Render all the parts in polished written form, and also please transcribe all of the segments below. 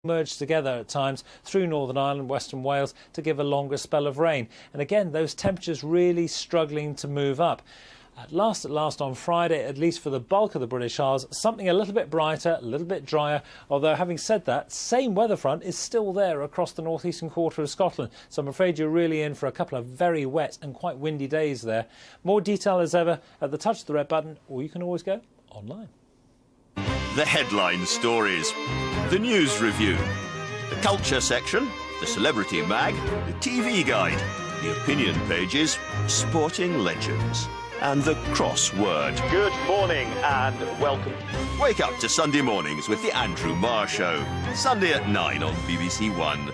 merged together at times through Northern Ireland, Western Wales, to give a longer spell of rain. And again, those temperatures really struggling to move up. At last on Friday, at least for the bulk of the British Isles, something a little bit brighter, a little bit drier, although having said that, same weather front is still there across the northeastern quarter of Scotland. So I'm afraid you're really in for a couple of very wet and quite windy days there. More detail as ever at the touch of the red button, or you can always go online. The headline stories, the news review, the culture section, the celebrity mag, the TV guide, the opinion pages, sporting legends, and the crossword. Good morning and welcome. Wake up to Sunday mornings with the Andrew Marr Show. Sunday at 9 on BBC One.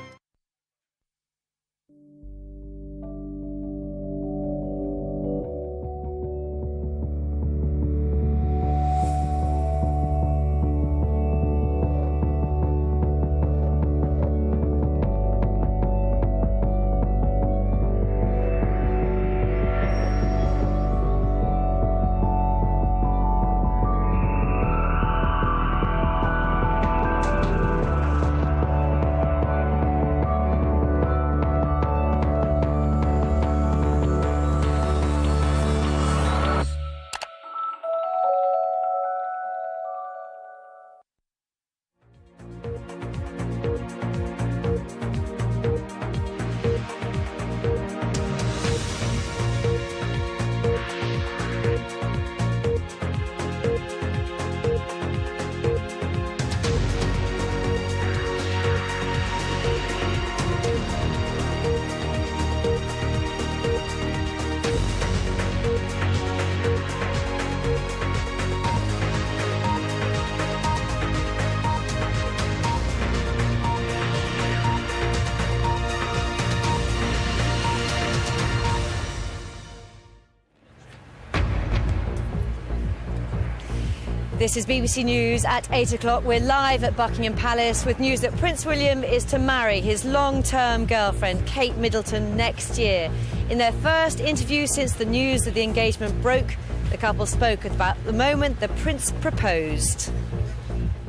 This is BBC News at 8 o'clock. We're live at Buckingham Palace with news that Prince William is to marry his long-term girlfriend, Kate Middleton, next year. In their first interview since the news of the engagement broke, the couple spoke about the moment the Prince proposed.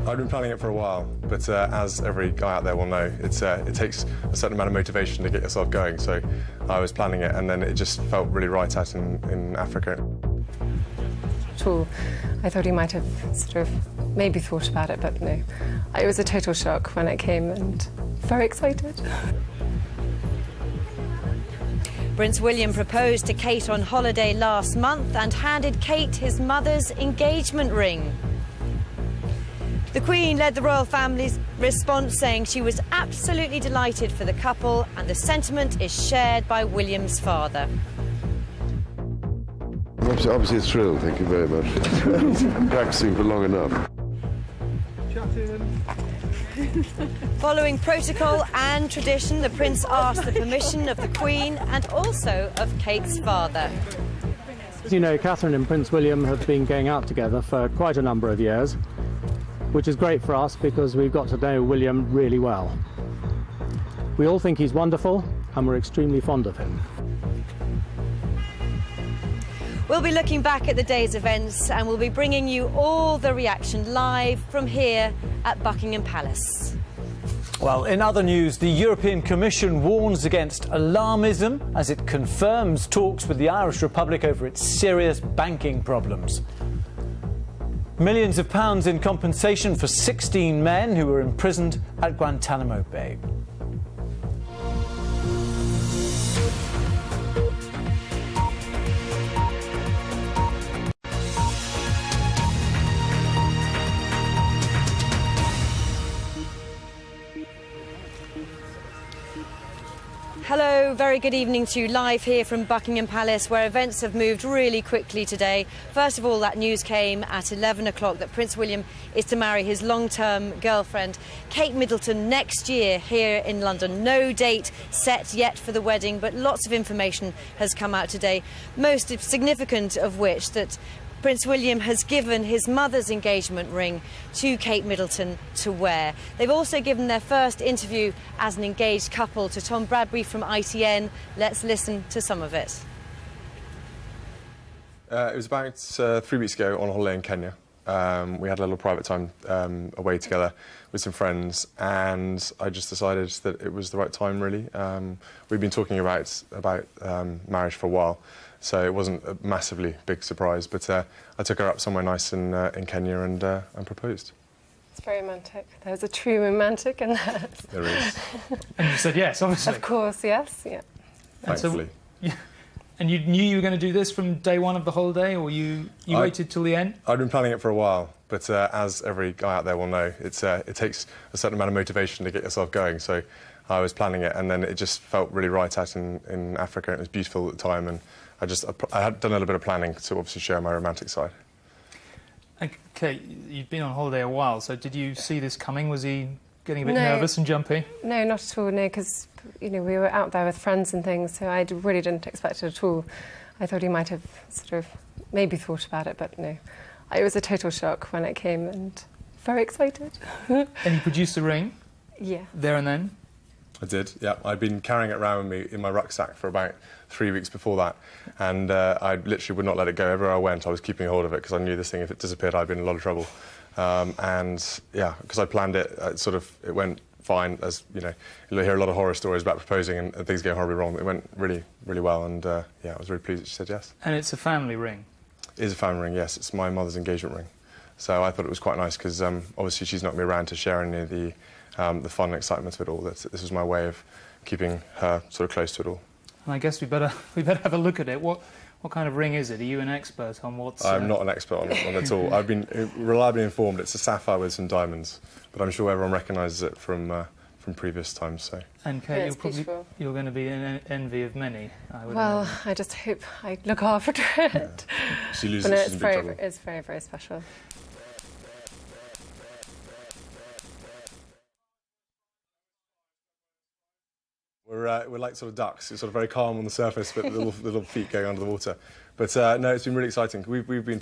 I'd been planning it for a while, but as every guy out there will know, it takes a certain amount of motivation to get yourself going. So I was planning it, and then it just felt really right out in Africa. I thought he might have sort of maybe thought about it, but no. It was a total shock when it came, and very excited. Prince William proposed to Kate on holiday last month and handed Kate his mother's engagement ring. The Queen led the royal family's response, saying she was absolutely delighted for the couple, and the sentiment is shared by William's father. Obviously thrilled, thank you very much. Practicing for long enough. Following protocol and tradition, the Prince asked the permission of the Queen and also of Kate's father. As you know, Catherine and Prince William have been going out together for quite a number of years, which is great for us because we've got to know William really well. We all think he's wonderful and we're extremely fond of him. We'll be looking back at the day's events and we'll be bringing you all the reaction live from here at Buckingham Palace. Well, in other news, the European Commission warns against alarmism as it confirms talks with the Irish Republic over its serious banking problems. Millions of pounds in compensation for 16 men who were imprisoned at Guantanamo Bay. Hello, very good evening to you, live here from Buckingham Palace, where events have moved really quickly today. First of all, that news came at 11 o'clock that Prince William is to marry his long-term girlfriend, Kate Middleton, next year here in London. No date set yet for the wedding, but lots of information has come out today, most significant of which that Prince William has given his mother's engagement ring to Kate Middleton to wear. They've also given their first interview as an engaged couple to Tom Bradbury from ITN. Let's listen to some of it. It was about 3 weeks ago on holiday in Kenya. We had a little private time away together with some friends, and I just decided that it was the right time, really. We've been talking about marriage for a while, so it wasn't a massively big surprise, but I took her up somewhere nice in Kenya and proposed. It's very romantic. There's a true romantic in that. There is. And you said yes, obviously. Of course, yes, yeah. Thankfully. And you knew you were going to do this from day one of the holiday, or you waited till the end? I'd been planning it for a while, but as every guy out there will know, it takes a certain amount of motivation to get yourself going. So I was planning it, and then it just felt really right out in Africa. It was beautiful at the time, and I had done a little bit of planning to obviously share my romantic side. Okay, you'd been on holiday a while, so did you see this coming? Was he getting a bit nervous and jumpy? No, not at all, no, because, we were out there with friends and things, so I really didn't expect it at all. I thought he might have sort of maybe thought about it, but no. It was a total shock when it came, and very excited. And you produced the ring? Yeah. There and then? I did, yeah. I'd been carrying it around with me in my rucksack for about 3 weeks before that, and I literally would not let it go. Everywhere I went, I was keeping hold of it, because I knew this thing, if it disappeared, I'd be in a lot of trouble. And yeah, because I planned it, it went fine. As you know, you'll hear a lot of horror stories about proposing and things going horribly wrong. It went really, really well, and yeah, I was really pleased that she said yes. And it's a family ring? It is a family ring, yes. It's my mother's engagement ring. So I thought it was quite nice, because obviously she's not me around to share any of the fun and excitement of it all. This was my way of keeping her sort of close to it all. And I guess we better have a look at it. What kind of ring is it? Are you an expert on what's... I'm not an expert on it at all. I've been reliably informed it's a sapphire with some diamonds, but I'm sure everyone recognises it from previous times. So. And Kate, you're going to be in envy of many, I would imagine. I just hope I look after it. Yeah. She loses, but she's in big trouble. It's very, very special. We're like sort of ducks. It's sort of very calm on the surface, but little feet going under the water. But no, it's been really exciting. We've been